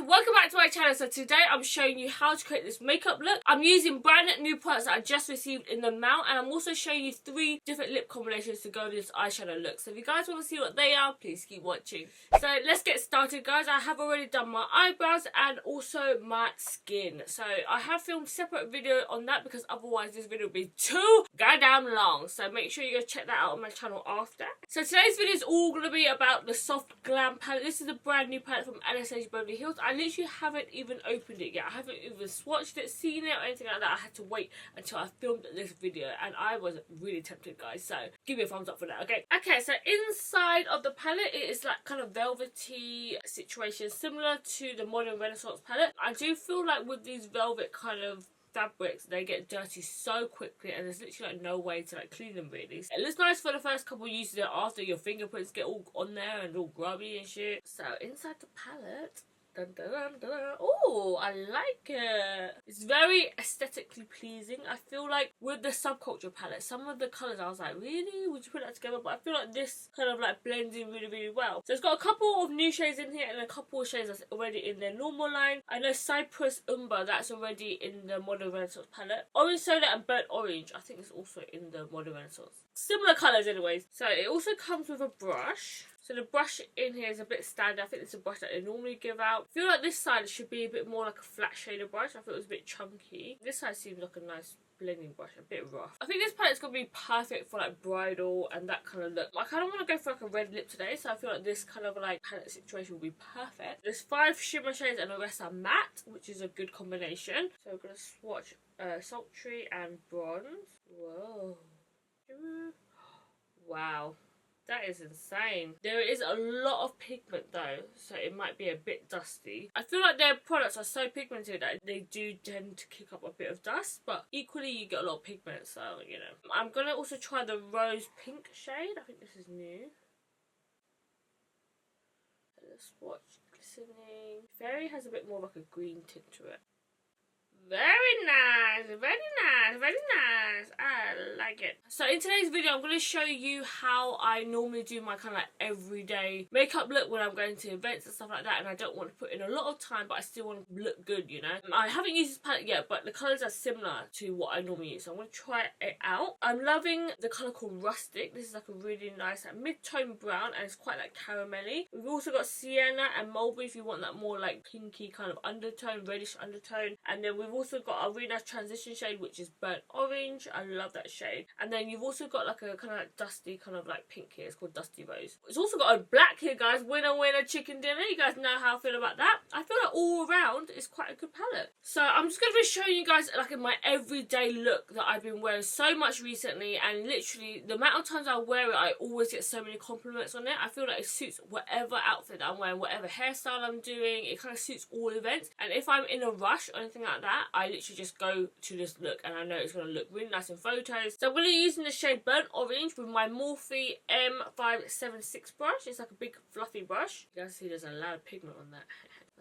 welcome back to my channel. So today I'm showing you how to create this makeup look. I'm using brand new products that I just received in the mail, and I'm also showing you 3 different lip combinations to go with this eyeshadow look. So if you guys want to see what they are, please keep watching. So let's get started, guys. I have already done my eyebrows and also my skin. So I have filmed a separate video on that because otherwise this video will be too goddamn long. So make sure you go check that out on my channel after. So today's video is all going to be about the Soft Glam palette. This is a brand new palette from Anastasia Beverly Hills. I literally haven't even opened it yet. I haven't even swatched it, seen it, or anything like that. I had to wait until I filmed this video, and I was really tempted, guys. So give me a thumbs up for that, okay? Okay, so inside of the palette, it is like kind of velvety situation, similar to the Modern Renaissance palette. I do feel like with these velvet kind of fabrics, they get dirty so quickly, and there's literally like no way to like clean them really. It looks nice for the first couple of uses, after your fingerprints get all on there and all grubby and shit. So inside the palette, dun, dun, dun, dun. Oh, I like it. It's very aesthetically pleasing. I feel like with the Subculture palette, some of the colours I was like, really? Would you put that together? But I feel like this kind of like blends in really, really well. So it's got a couple of new shades in here and a couple of shades that's already in their normal line. I know Cypress Umber, that's already in the Modern Renaissance palette. Orange Soda and Burnt Orange, I think it's also in the Modern Renaissance. Similar colours anyways. So it also comes with a brush. So the brush in here is a bit standard. I think it's a brush that they normally give out. I feel like this side should be a bit more like a flat shaded brush. I thought it was a bit chunky. This side seems like a nice blending brush, a bit rough. I think this palette's gonna be perfect for like bridal and that kind of look. I kind of want to go for like a red lip today, so I feel like this kind of like palette situation will be perfect. There's 5 shimmer shades and the rest are matte, which is a good combination. So we're gonna swatch Sultry and Bronze. Whoa. Wow. That is insane. There is a lot of pigment though, so it might be a bit dusty. I feel like their products are so pigmented that they do tend to kick up a bit of dust, but equally you get a lot of pigment, so you know. I'm gonna also try the rose pink shade. I think this is new. Let's watch glistening. Fairy has a bit more like a green tint to it. Very nice, very nice, very nice. I like it. So in today's video, I'm going to show you how I normally do my kind of like everyday makeup look when I'm going to events and stuff like that, and I don't want to put in a lot of time, but I still want to look good, you know. I haven't used this palette yet, but the colours are similar to what I normally use, so I'm going to try it out. I'm loving the colour called Rustic. This is like a really nice like mid-tone brown, and it's quite like caramelly. We've also got Sienna and Mulberry if you want that more like pinky kind of undertone, reddish undertone, and then we've also got a really nice transition shade which is Burnt Orange. I love that shade. And then you've also got like a kind of like dusty kind of like pink here. It's called Dusty Rose. It's also got a black here, guys. Winner winner chicken dinner. You guys know how I feel about that. I feel like all around it's quite a good palette. So I'm just going to be showing you guys like in my everyday look that I've been wearing so much recently, and literally the amount of times I wear it, I always get so many compliments on it. I feel like it suits whatever outfit that I'm wearing, whatever hairstyle I'm doing. It kind of suits all events, and if I'm in a rush or anything like that, I literally just go to this look and I know it's going to look really nice in photos. So I'm going to be using the shade Burnt Orange with my Morphe M576 brush. It's like a big fluffy brush. You guys see there's a lot of pigment on that.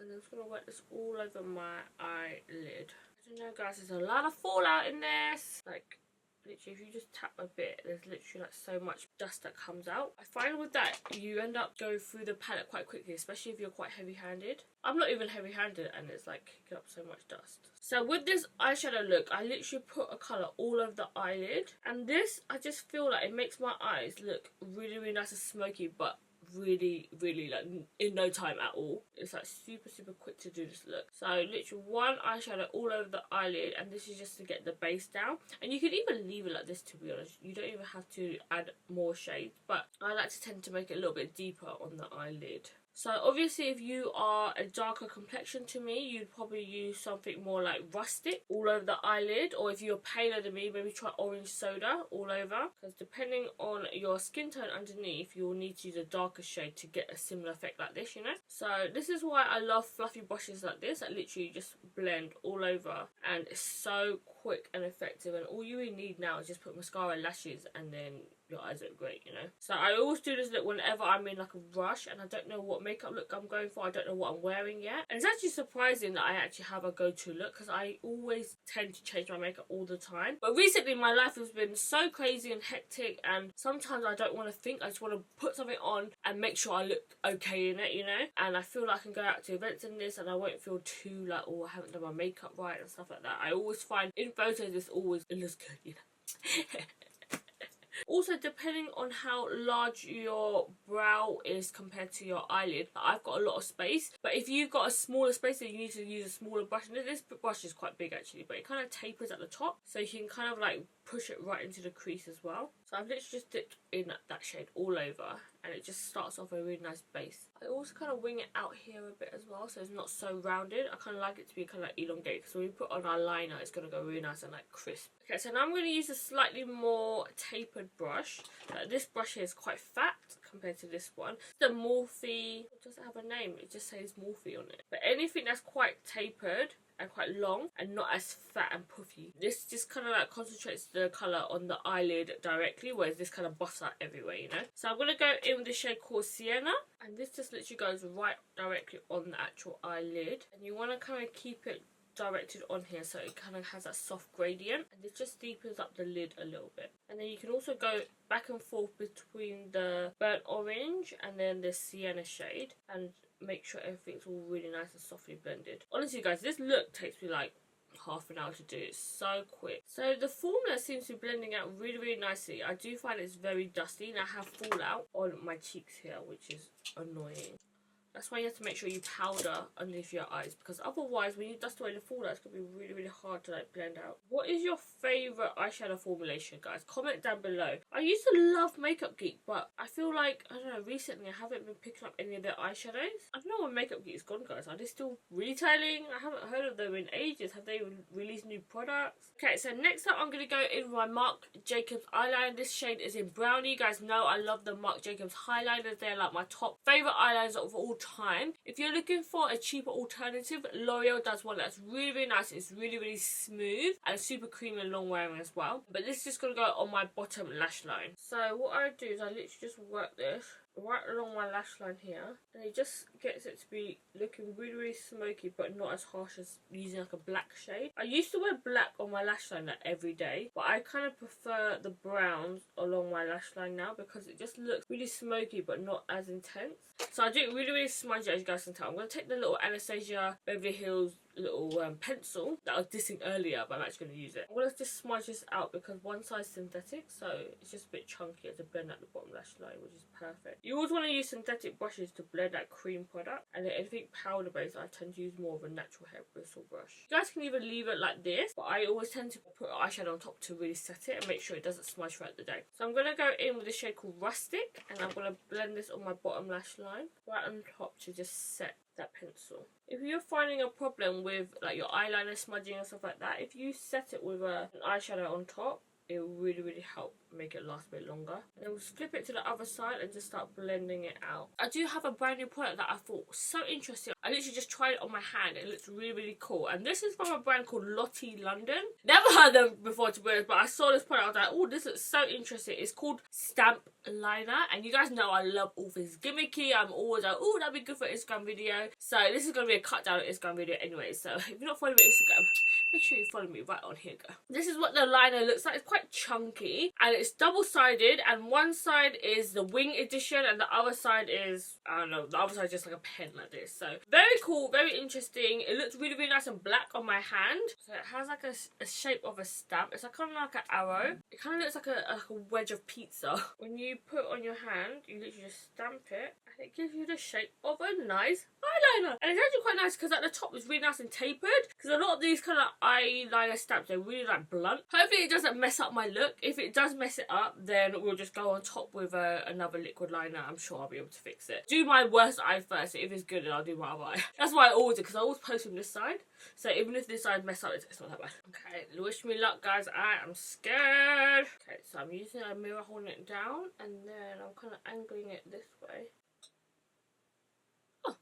And I'm just going to wet this all over my eyelid. I don't know, guys, there's a lot of fallout in this. Like, literally, if you just tap a bit, there's literally like so much dust that comes out. I find with that, you end up going through the palette quite quickly, especially if you're quite heavy-handed. I'm not even heavy-handed and it's like kicking up so much dust. So with this eyeshadow look, I literally put a colour all over the eyelid. And this, I just feel like it makes my eyes look really, really nice and smoky, but really, really like in no time at all. It's like super, super quick to do this look. So literally one eyeshadow all over the eyelid, and this is just to get the base down. And you could even leave it like this, to be honest. You don't even have to add more shades, but I like to tend to make it a little bit deeper on the eyelid. So obviously if you are a darker complexion to me, you'd probably use something more like Rustic all over the eyelid, or if you're paler than me, maybe try Orange Soda all over, because depending on your skin tone underneath, you'll need to use a darker shade to get a similar effect like this, you know. So this is why I love fluffy brushes like this that literally just blend all over, and it's so quick and effective, and all you really need now is just put mascara, lashes, and then your eyes look great, you know. So I always do this look whenever I'm in like a rush and I don't know what makeup look I'm going for. I don't know what I'm wearing yet. And it's actually surprising that I actually have a go-to look, because I always tend to change my makeup all the time. But recently my life has been so crazy and hectic, and sometimes I don't want to think. I just want to put something on and make sure I look okay in it, you know. And I feel like I can go out to events in this and I won't feel too like, oh, I haven't done my makeup right and stuff like that. I always find in photos it looks good, you know. Also, depending on how large your brow is compared to your eyelid, I've got a lot of space, but if you've got a smaller space, then you need to use a smaller brush. And this brush is quite big actually, but it kind of tapers at the top, so you can kind of like push it right into the crease as well. So I've literally just dipped in that shade all over, and it just starts off a really nice base. I also kind of wing it out here a bit as well, so it's not so rounded. I kind of like it to be kind of like elongated, because when we put on our liner, it's going to go really nice and like crisp. Okay, so now I'm going to use a slightly more tapered brush. This brush here is quite fat compared to this one. The Morphe, it doesn't have a name, it just says Morphe on it. But anything that's quite tapered and quite long and not as fat and puffy, this just kind of like concentrates the colour on the eyelid directly, whereas this kind of buffs out everywhere, you know. So I'm going to go in with the shade called Sienna, and this just literally goes right directly on the actual eyelid, and you want to kind of keep it directed on here so it kind of has that soft gradient, and it just deepens up the lid a little bit. And then you can also go back and forth between the burnt orange and then the sienna shade, and make sure everything's all really nice and softly blended. Honestly guys, this look takes me like half an hour to do. It's so quick. So the formula seems to be blending out really nicely. I do find it's very dusty, and I have fallout on my cheeks here, which is annoying. That's why you have to make sure you powder underneath your eyes, because otherwise when you dust away the fallout, it's going to be really hard to like blend out. What is your favourite eyeshadow formulation, guys? Comment down below. I used to love Makeup Geek, but I feel like, I don't know, recently I haven't been picking up any of their eyeshadows. I don't know where Makeup Geek is gone, guys. Are they still retailing? I haven't heard of them in ages. Have they released new products? Okay, so next up I'm going to go in with my Marc Jacobs eyeliner. This shade is in Brownie. You guys know I love the Marc Jacobs highliners. They're like my top favourite eyeliners of all time. If you're looking for a cheaper alternative, L'Oreal does one that's really nice. It's really smooth and super creamy and long wearing as well. But this is just going to go on my bottom lash line. So what I do is I literally just work this right along my lash line here, and it just gets it to be looking really smoky, but not as harsh as using like a black shade. I used to wear black on my lash line like every day, but I kind of prefer the browns along my lash line now, because it just looks really smoky but not as intense. So I do it really smudgy, as you guys can tell. I'm going to take the little Anastasia Beverly Hills little pencil that I was dissing earlier, but I'm actually going to use it. I'm going to just smudge this out, because one side's synthetic, so it's just a bit chunkier to blend at the bottom lash line, which is perfect. You always want to use synthetic brushes to blend that cream product, and then anything powder based, I tend to use more of a natural hair bristle brush. You guys can even leave it like this, but I always tend to put eyeshadow on top to really set it and make sure it doesn't smudge throughout the day. So I'm going to go in with a shade called Rustic, and I'm going to blend this on my bottom lash line right on top to just set that pencil. If you're finding a problem with like your eyeliner smudging and stuff like that, if you set it with an eyeshadow on top, it will really help make it last a bit longer. And then we'll flip it to the other side and just start blending it out. I do have a brand new product that I thought was so interesting. I literally just tried it on my hand. It looks really cool. And this is from a brand called Lottie London. Never heard them before, to be honest, but I saw this product. I was like, oh, this looks so interesting. It's called Stamp Liner. And you guys know I love all things gimmicky. I'm always like, oh, that'd be good for an Instagram video. So this is going to be a cut down Instagram video anyway. So if you're not following me on Instagram, make sure you follow me right on here, go. This is what the liner looks like. It's quite chunky, and it's double-sided, and one side is the wing edition and the other side is, I don't know, the other side is just like a pen like this. So very cool, very interesting. It looks really nice and black on my hand. So it has like a shape of a stamp. It's like kind of like an arrow. It kind of looks like a wedge of pizza. When you put it on your hand, you literally just stamp it, and it gives you the shape of a nice eyeliner. And it's actually quite nice, because at the top it's really nice and tapered, because a lot of these kind of eyeliner stamps, they're really like blunt. Hopefully it doesn't mess up my look. If it does mess it up, then we'll just go on top with another liquid liner. I'm sure I'll be able to fix it. Do my worst eye first. If it's good, then I'll do my other eye. That's why I always do, because I always post from this side. So even if this side mess up, it's not that bad. Okay, wish me luck, guys. I am scared. Okay, so I'm using a mirror holding it down, and then I'm kind of angling it this way. Oh,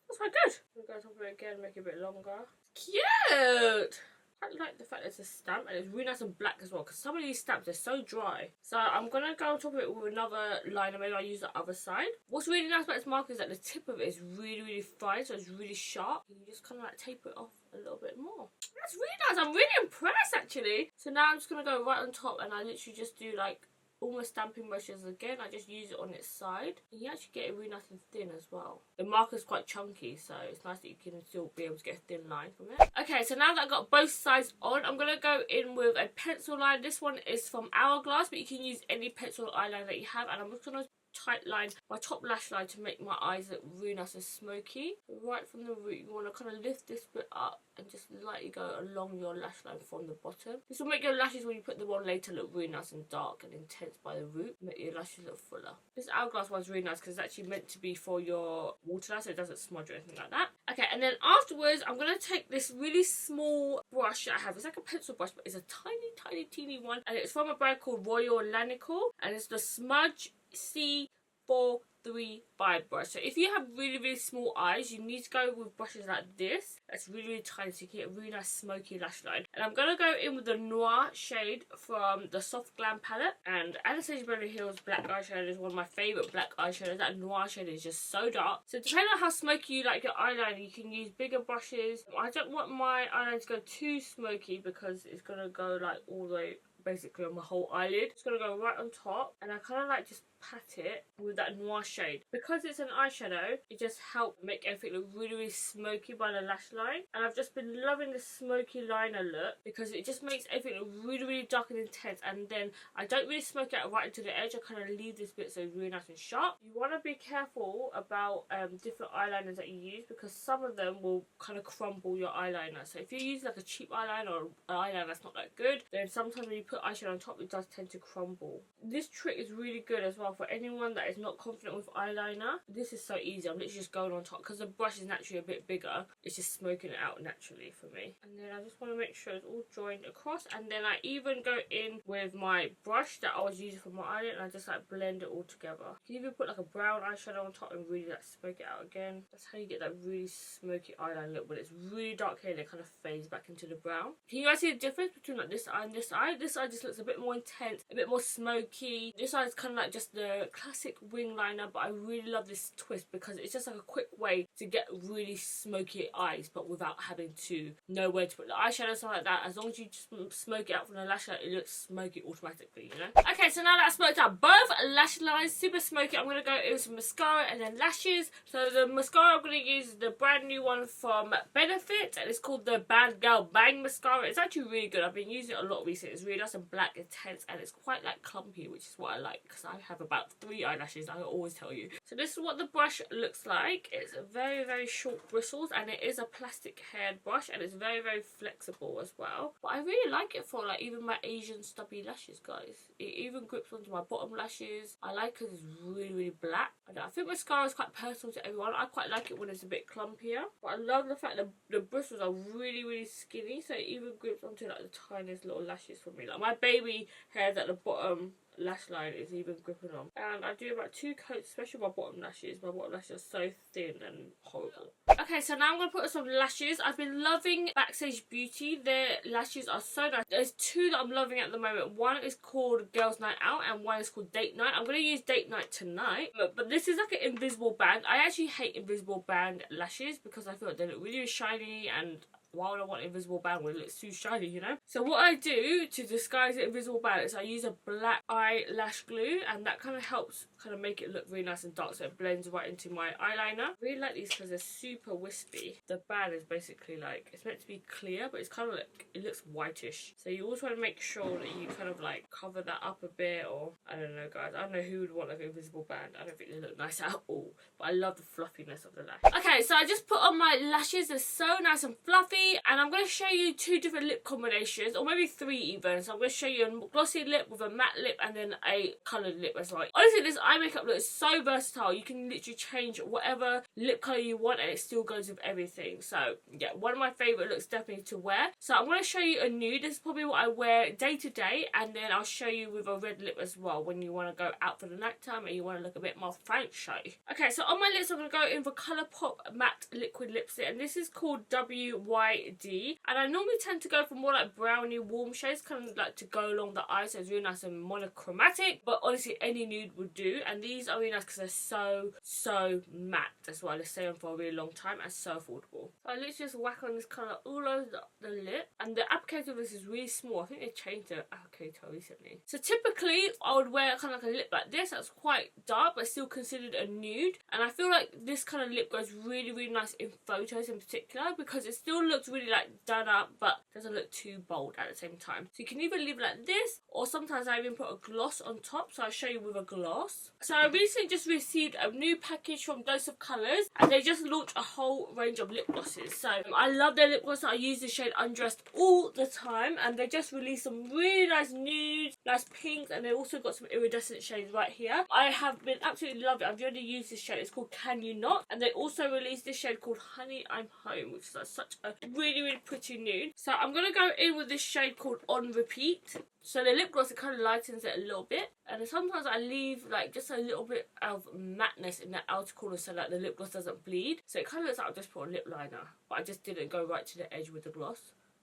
that's quite good. I'm going to go top of it again, make it a bit longer. Cute! I like the fact that it's a stamp and it's really nice and black as well, because some of these stamps are so dry. So I'm going to go on top of it with another liner. Maybe I'll use the other side. What's really nice about this marker is that the tip of it is really, really fine, so it's really sharp. You just kind of like tape it off a little bit more. That's really nice. I'm really impressed actually. So now I'm just going to go right on top, and I literally just do like almost stamping brushes again. I just use it on its side, and you actually get it really nice and thin as well. The marker's quite chunky, so it's nice that you can still be able to get a thin line from it. Okay, so now that I've got both sides on, I'm going to go in with a pencil line. This one is from Hourglass, but you can use any pencil eyeliner that you have, and I'm just going to tight line my top lash line to make my eyes look really nice and smoky. Right from the root, you want to kind of lift this bit up and just lightly go along your lash line from the bottom. This will make your lashes, when you put them on later, look really nice and dark and intense by the root. Make your lashes look fuller. This Hourglass one's really nice because it's actually meant to be for your water lash, so it doesn't smudge or anything like that. Okay, and then afterwards, I'm going to take this really small brush that I have. It's like a pencil brush, but it's a tiny, teeny one. And it's from a brand called Langnickel, and it's the Smudge C435 brush. So if you have really small eyes, you need to go with brushes like this. That's really tiny, so you can get a really nice smoky lash line. And I'm going to go in with the Noir shade from the Soft Glam palette. And Anastasia Beverly Hills black eyeshadow is one of my favourite black eyeshadows. That Noir shade is just so dark. So depending on how smoky you like your eyeliner, you can use bigger brushes. I don't want my eyeliner to go too smoky because it's going to go like all the way basically on my whole eyelid. It's going to go right on top, and I kind of like just pat it with that Noir shade. Because it's an eyeshadow, it just helps make everything look really smoky by the lash line. And I've just been loving the smoky liner look because it just makes everything look really dark and intense, and then I don't really smoke it out right into the edge. I kind of leave this bit so it's really nice and sharp. You want to be careful about different eyeliners that you use, because some of them will kind of crumble your eyeliner. So if you use like a cheap eyeliner or an eyeliner that's not that good, then sometimes when you put eyeshadow on top, it does tend to crumble. This trick is really good as well for anyone that is not confident with eyeliner. This is so easy. I'm literally just going on top because the brush is naturally a bit bigger. It's just smoking it out naturally for me. And then I just want to make sure it's all joined across. And then I even go in with my brush that I was using for my eyelid, and I just like blend it all together. You can even put like a brown eyeshadow on top and really like smoke it out again. That's how you get that really smoky eyeliner look when it's really dark here and it kind of fades back into the brown. Can you guys see the difference between like this eye and this eye? This eye just looks a bit more intense, a bit more smoky. This eye is kind of like just the classic wing liner, but I really love this twist because it's just like a quick way to get really smoky eyes, but without having to know where to put the eyeshadow, something like that. As long as you just smoke it out from the lash line, it looks smoky automatically, you know? Okay, so now that I've smoked out both lash lines, super smoky, I'm going to go in with some mascara and then lashes. So the mascara I'm going to use is the brand new one from Benefit, and it's called the BADgal Bang Mascara. It's actually really good. I've been using it a lot recently. It's really nice and black, intense, and it's quite like clumpy, which is what I like because I have about 3 eyelashes, I always tell you. So this is what the brush looks like. It's very short bristles, and it is a plastic haired brush, and it's very flexible as well. But I really like it for like even my Asian stubby lashes, guys. It even grips onto my bottom lashes. I like it because it's really black. I think mascara is quite personal to everyone. I quite like it when it's a bit clumpier, but I love the fact that the bristles are really skinny, so it even grips onto like the tiniest little lashes for me. Like my baby hairs at the bottom lash line is even gripping on. And I do about 2 coats, especially my bottom lashes. My bottom lashes are so thin and horrible. Okay, so now I'm going to put on some lashes. I've been loving Backstage Beauty. Their lashes are so nice. There's 2 that I'm loving at the moment. One is called Girls Night Out and one is called Date Night. I'm going to use Date Night tonight. But this is like an invisible band. I actually hate invisible band lashes because I feel like they look really shiny, and why would I want invisible band when it looks too shiny, you know? So what I do to disguise the invisible band is I use a black eyelash glue, and that kind of helps kind of make it look really nice and dark, so it blends right into my eyeliner. I really like these because they're super wispy. The band is basically like, it's meant to be clear, but it's kind of like, it looks whitish. So you always want to make sure that you kind of like cover that up a bit, or I don't know, guys. I don't know who would want like an invisible band. I don't think they look nice at all, but I love the fluffiness of the lash. Okay, so I just put on my lashes. They're so nice and fluffy. And I'm going to show you 2 different lip combinations, or maybe 3 even. So I'm going to show you a glossy lip with a matte lip and then a coloured lip as well. Honestly, this eye makeup look is so versatile. You can literally change whatever lip colour you want and it still goes with everything. So yeah, one of my favourite looks definitely to wear. So I'm going to show you a nude. This is probably what I wear day to day, and then I'll show you with a red lip as well when you want to go out for the night time and you want to look a bit more French-y. Okay, so on my lips I'm going to go in for Colourpop Matte Liquid Lipstick, and this is called WY YD. And I normally tend to go for more like brownie warm shades, kind of like to go along the eye, so it's really nice and monochromatic. But honestly, any nude would do. And these are really nice because they're so matte. That's why they stay on for a really long time and so affordable. So I literally just whack on this colour all over the lip. And the applicator of this is really small. I think they changed the applicator recently. So typically I would wear kind of like a lip like this that's quite dark but still considered a nude. And I feel like this kind of lip goes really, really nice in photos in particular because it still looks really like done up but doesn't look too bold at the same time. So you can either leave it like this, or sometimes I even put a gloss on top. So I'll show you with a gloss. So I recently just received a new package from Dose of Colours, and they just launched a whole range of lip glosses. So I love their lip gloss. I use the shade Undressed all the time, and they just released some really nice nudes, nice pinks, and they also got some iridescent shades right here. I have been absolutely loving it. I've already used this shade. It's called Can You Not, and they also released this shade called Honey I'm Home, which is like such a really, really pretty nude. So I'm gonna go in with this shade called On Repeat. So the lip gloss, it kind of lightens it a little bit, and sometimes I leave like just a little bit of matteness in the outer corner so that the lip gloss doesn't bleed. So it kind of looks like I've just put a lip liner, but I just didn't go right to the edge with the gloss.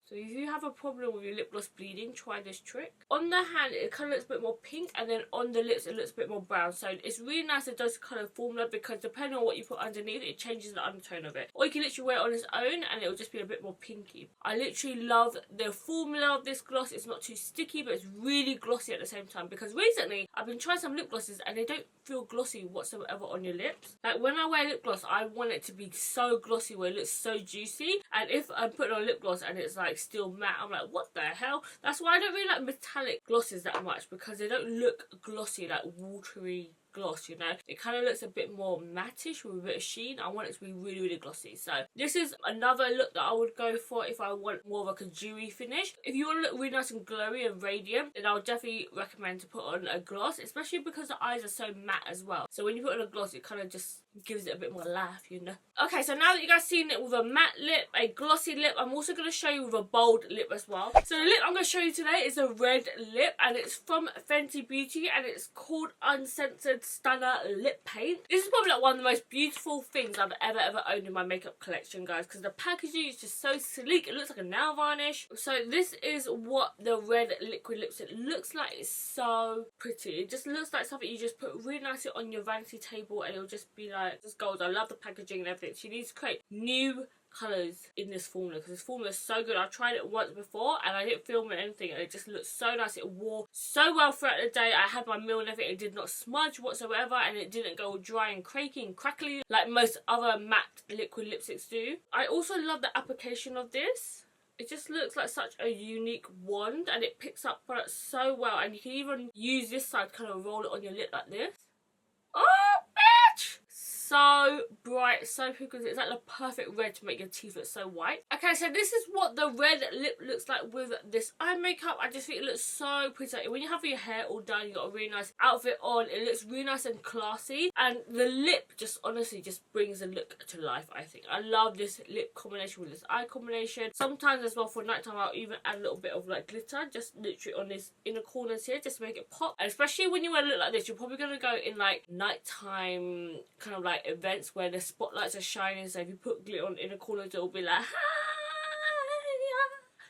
So if you have a problem with your lip gloss bleeding, try this trick. On the hand, it kind of looks a bit more pink, and then on the lips, it looks a bit more brown. So it's really nice it does kind of formula, because depending on what you put underneath, it changes the undertone of it. Or you can literally wear it on its own, and it will just be a bit more pinky. I literally love the formula of this gloss. It's not too sticky, but it's really glossy at the same time. Because recently, I've been trying some lip glosses, and they don't feel glossy whatsoever on your lips. Like when I wear lip gloss, I want it to be so glossy where it looks so juicy. And if I'm putting on lip gloss and it's like still matte, I'm like, what the hell? That's why I don't really like metallic glosses that much, because they don't look glossy, like watery gloss, you know. It kind of looks a bit more matte-ish with a bit of sheen. I want it to be really, really glossy. So this is another look that I would go for if I want more of like a dewy finish. If you want to look really nice and glowy and radiant, then I would definitely recommend to put on a gloss, especially because the eyes are so matte as well. So when you put on a gloss, it kind of just gives it a bit more life, you know. Okay, so now that you guys seen it with a matte lip, a glossy lip, I'm also going to show you with a bold lip as well. So the lip I'm going to show you today is a red lip, and it's from Fenty Beauty, and it's called Uncensored Stunna Lip Paint. This is probably like one of the most beautiful things I've ever owned in my makeup collection, guys, because the packaging is just so sleek. It looks like a nail varnish. So this is what the red liquid lipstick looks like. It's so pretty. It just looks like something you just put really nicely on your vanity table, and it'll just be like just gold. I love the packaging and everything. She needs to create new colours in this formula, because this formula is so good. I tried it once before and I didn't film it or anything, and it just looks so nice. It wore so well throughout the day. I had my meal and everything. It did not smudge whatsoever, and it didn't go dry and cracky and crackly like most other matte liquid lipsticks do. I also love the application of this. It just looks like such a unique wand, and it picks up products so well, and you can even use this side to kind of roll it on your lip like this. Oh, bitch! So bright, so pigmented. It's like the perfect red to make your teeth look so white. Okay, so this is what the red lip looks like with this eye makeup. I just think it looks so pretty. Like, when you have your hair all done, you got a really nice outfit on, it looks really nice and classy, and the lip just honestly just brings the look to life, I think. I love this lip combination with this eye combination. Sometimes as well for nighttime, I'll even add a little bit of like glitter, just literally on this inner corners here, just to make it pop. And especially when you wear a look like this, you're probably going to go in like nighttime kind of like events where the spotlights are shining, so if you put glitter on inner corners, it'll be like,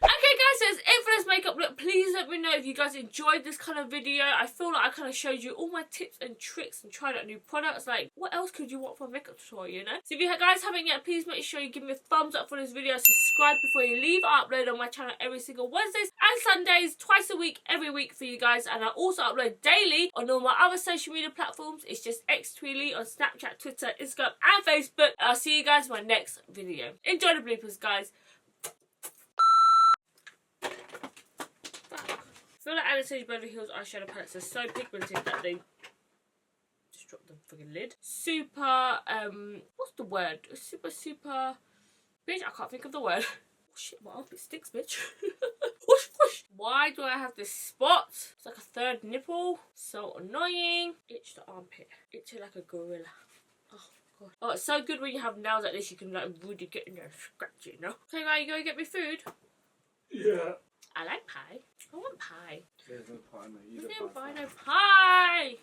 okay guys, so that's it for this makeup look. Please let me know if you guys enjoyed this kind of video. I feel like I kind of showed you all my tips and tricks and tried out new products. Like, what else could you want from a makeup tutorial, you know? So if you guys haven't yet, please make sure you give me a thumbs up for this video, subscribe before you leave. I upload on my channel every single Wednesdays and Sundays, twice a week, every week for you guys, and I also upload daily on all my other social media platforms. It's just xtweely on Snapchat, Twitter, Instagram and Facebook. And I'll see you guys in my next video. Enjoy the bloopers, guys. I feel like Anastasia Beverly Hills eyeshadow palettes are so pigmented that they just dropped the fucking lid. Super, what's the word? Super, bitch, I can't think of the word. Oh shit, my armpit sticks, bitch. Whoosh, whoosh. Why do I have this spot? It's like a third nipple. So annoying. Itch the armpit. Itch it like a gorilla. Oh god. Oh, it's so good when you have nails like this. You can like really get in there and scratch it, you know? Okay, right, you go get me food? Yeah. I like pie. I want pie. There's no pie, mate. You didn't don't buy no pie.